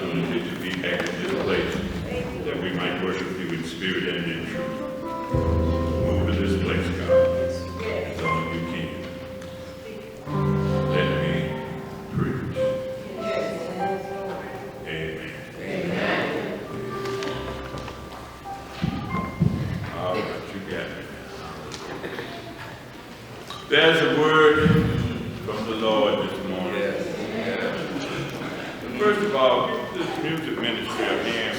opportunity to be back in this place, that we might worship you in spirit and in truth. Move in this place, God, as only you can. Let me preach. Amen. All right, you got it. There's a word from the Lord this morning. First of all, give this music ministry a hand.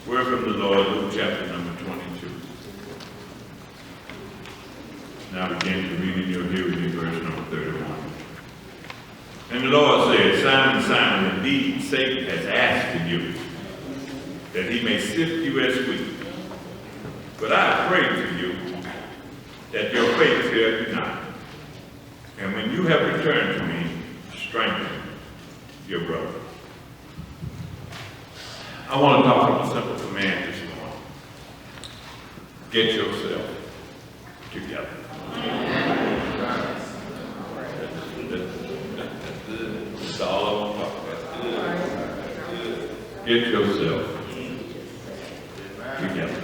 Word from the Lord, Luke chapter number 22. Now begin to read in your hearing verse number 31. And the Lord said, Simon, Simon, indeed Satan has asked of you, that he may sift you as wheat. But I pray to you that your faith fail you not. And when you have returned to me, strengthen your brother. I want to talk about a simple command this morning. Get yourself together. That's all I want to talk about. Get yourself together.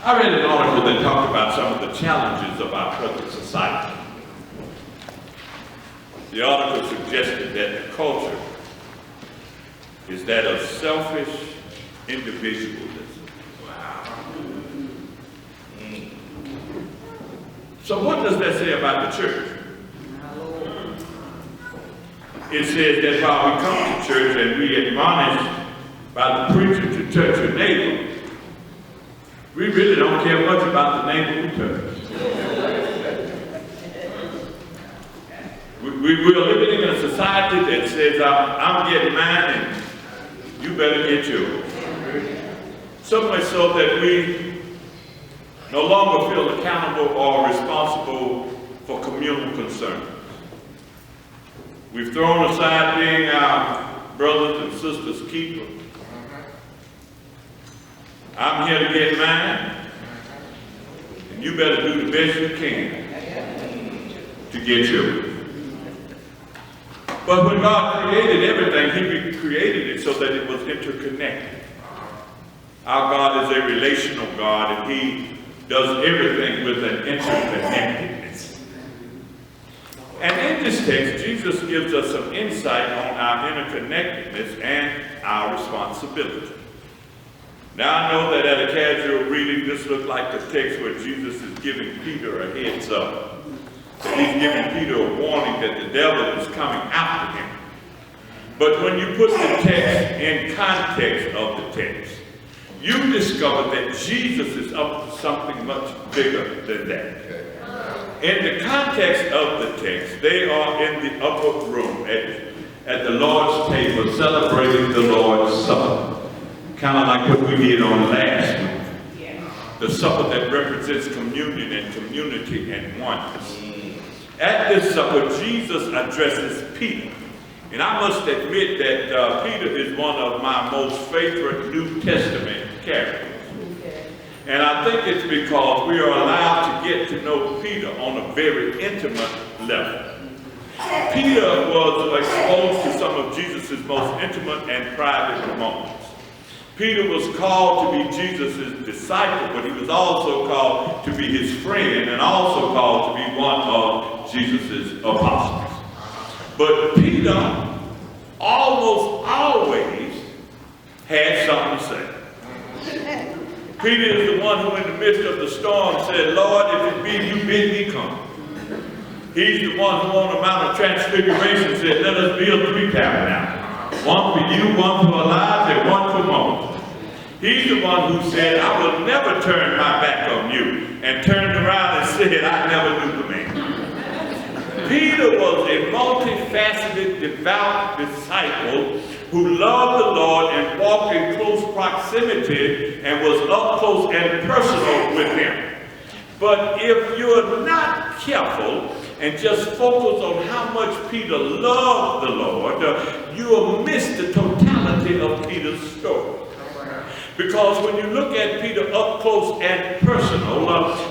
I read an article that talked about some of the challenges of our present society. The article suggested that the culture is that of selfish individualism. Wow. So what does that say about the church? It says that while we come to church and we admonish by the preacher to touch your neighbor, we really don't care much about the neighbor we touch. We're living in a society that says, I'm getting mine and you better get yours. So much so that we no longer feel accountable or responsible for communal concerns. We've thrown aside being our brothers and sisters' keeper. I'm here to get mine, and you better do the best you can to get yours. But when God created everything, He created it so that it was interconnected. Our God is a relational God, and He does everything with an interconnectedness. And in this text, Jesus gives us some insight on our interconnectedness and our responsibility. Now I know that at a casual reading, this looks like the text where Jesus is giving Peter a heads up. That he's giving Peter a warning that the devil is coming after him. But when you put the text in context of the text, you discover that Jesus is up to something much bigger than that. In the context of the text, they are in the upper room at the Lord's table celebrating the Lord's Supper. Kind of like what we did on last week. The supper that represents communion and community and oneness. At this supper, Jesus addresses Peter. And I must admit that Peter is one of my most favorite New Testament characters. And I think it's because we are allowed to get to know Peter on a very intimate level. Peter was exposed to some of Jesus' most intimate and private moments. Peter was called to be Jesus' disciple, but he was also called to be his friend and also called to be one of Jesus' apostles. But Peter almost always had something to say. Peter is the one who in the midst of the storm said, Lord, if it be you bid me come. He's the one who on the Mount of Transfiguration said, let us build 3 tabernacles. One for you, one for Elijah, and one for Moses. He's the one who said, I will never turn my back on you, and turned around and said, I never knew the man. Peter was a multifaceted, devout disciple who loved the Lord and walked in close proximity and was up close and personal with him. But if you're not careful and just focus on how much Peter loved the Lord, you'll miss the totality of Peter's story. Because when you look at Peter up close and personal,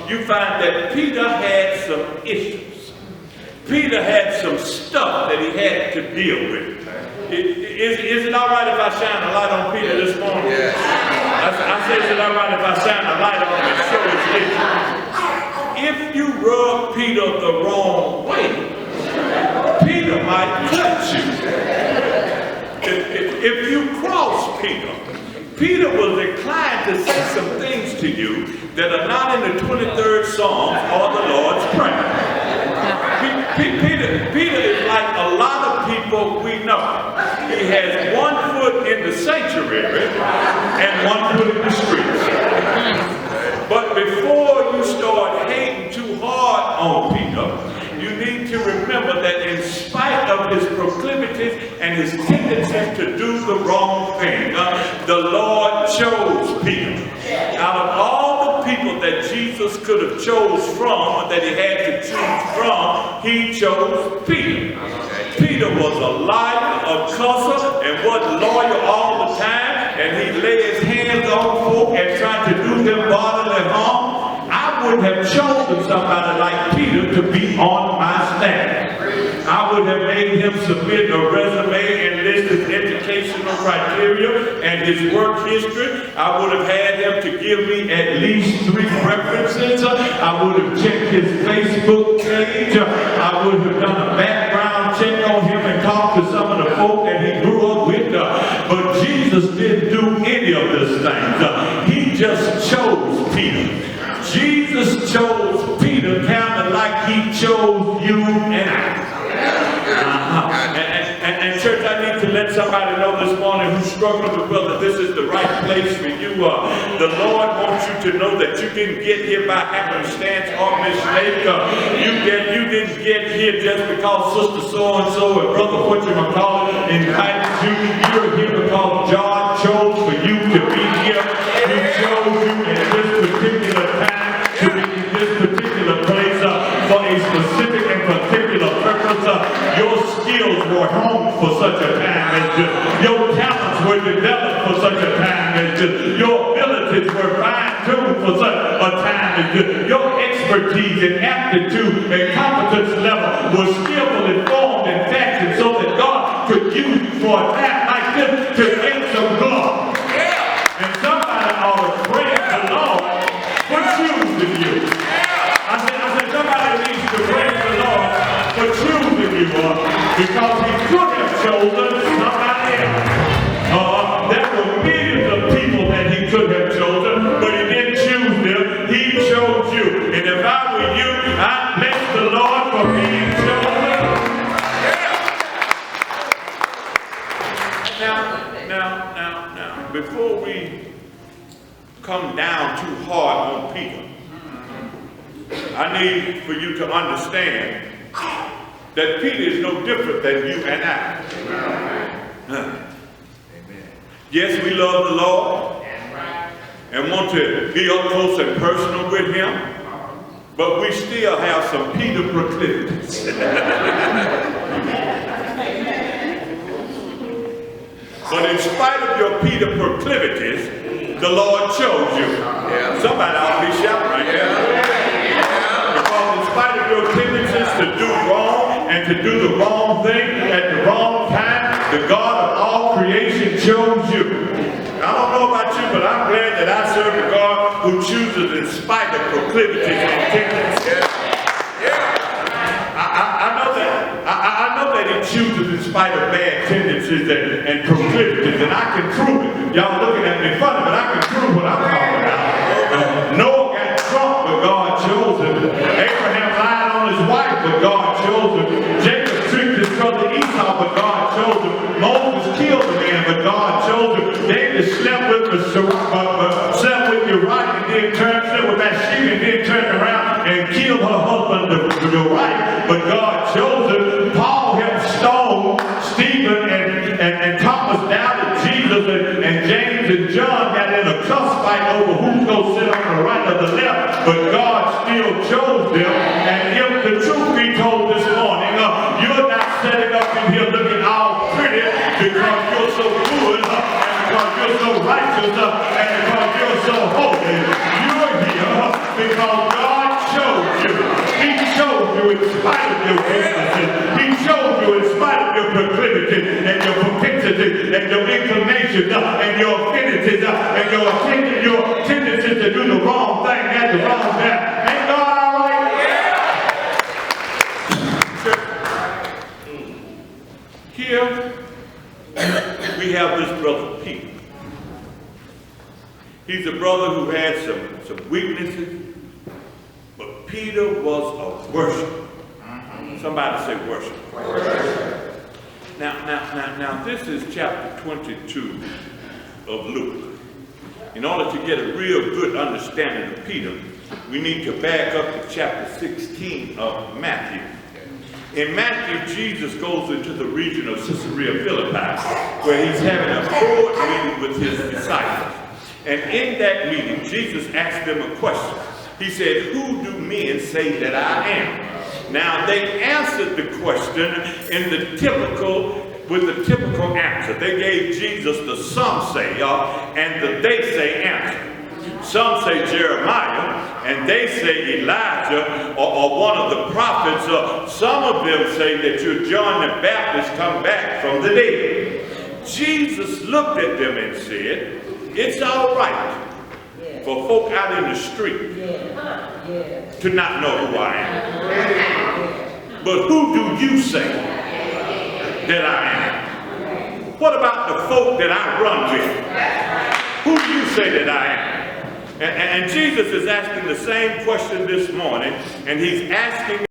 you find that Peter had some issues. Peter had some stuff that he had to deal with. Is it all right if I shine a light on Peter this morning? Yes. I say, is it all right if I shine a light on him and show his issues? If you rub Peter the wrong way, Peter might cut you. If you cross Peter, Peter was inclined to say some things to you that are not in the 23rd Psalm or the Lord's Prayer. Peter is like a lot of people we know. He has one foot in the sanctuary and one foot in the streets. But before you start hating too hard on Peter, you need to remember that in spite of his proclivities and his tendencies to do the wrong thing, the Lord chose Peter. Out of all the people that Jesus could have chose from, that he had to choose from, he chose Peter. Peter was a liar, a cusser, and wasn't loyal all the time, and he laid his hands on folk and tried to do them bodily harm. I would have chosen somebody like Peter to be on my staff. I would have made him submit a resume and list his educational criteria and his work history. I would have had him to give me at least 3 references. I would have checked his Facebook page. I would have done a background check on him and talked to some of the folk that he grew up with. But Jesus didn't do any of these things. He just chose Peter. Jesus chose Peter kind of like he chose you and I. And church, I need to let somebody know this morning who's struggling with whether this is the right place for you. The Lord wants you to know that you didn't get here by happenstance or mistake. You didn't get here just because Sister So-and-so and Brother whatchamacallit invited you. You're here because God chose for you to be here. He chose you in this particular time to be in this particular place for a specific and particular purpose. Your skills were honed for such a time as this. Your talents were developed for such a time as this. Your abilities were fine-tuned for such a time as this. Your expertise and aptitude and competence level was skillfully formed and fashioned so that God could use you for a time like this to gain some glory. And somebody ought to praise the Lord for choosing you. I said somebody needs to praise the Lord for choosing you because he could have chosen somebody else. There were millions of people that he could have chosen, but he didn't choose them. He chose you. And if I were you, I'd bless the Lord for being chosen. Now, before we come down too hard on Peter, I need for you to understand that Peter is no different than you and I. Yes, we love the Lord and want to be up close and personal with him, but we still have some Peter proclivities. But in spite of your Peter proclivities, the Lord chose you. Somebody ought to be shouting right there. Because in spite of your tendencies to do wrong and to do the wrong thing at the wrong time, the God of all creation chose you. I don't know about you, but I'm glad that I serve a God who chooses in spite of proclivities and tendencies. I know that he chooses in spite of bad tendencies and proclivities, and I can prove it. Y'all looking at me funny, but I can prove what I'm talking about. Noah got drunk, but God chose him. Abraham lied on his wife, but God chose him. Jacob tricked his brother Esau, but God chose him. Moses killed a man, but God chose him. David slept with Uriah and then slept with Bathsheba and then turned around and killed her husband Uriah, but God chose him. Paul helped stone Stephen and Thomas doubted Jesus, and James and John got in a cuss fight over who's going to sit on the right or the left, but God still chose them. And if the truth be told this morning, you're not setting up in here looking all pretty because you're so good and because you're so righteous and so holy. You're here because God showed you. He showed you in spite of your weaknesses. He showed you in spite of your proclivity and your propensity and your inclinations and your affinities and your tendency to do the wrong thing at the wrong time. Ain't God all right? Here we have this brother Peter. He's a brother who had some weaknesses, but Peter was a worshiper. Somebody say worship. Now, this is chapter 22 of Luke. In order to get a real good understanding of Peter, we need to back up to chapter 16 of Matthew. In Matthew, Jesus goes into the region of Caesarea Philippi, where he's having a board meeting with his disciples. And in that meeting, Jesus asked them a question. He said, "Who do men say that I am?" Now, they answered the question with the typical answer. They gave Jesus the some say and the they say answer. Some say Jeremiah, and they say Elijah or one of the prophets. Some of them say that you're John the Baptist come back from the dead. Jesus looked at them and said, "It's all right for folk out in the street to not know who I am. But who do you say that I am? What about the folk that I run with? Who do you say that I am?" And Jesus is asking the same question this morning, and he's asking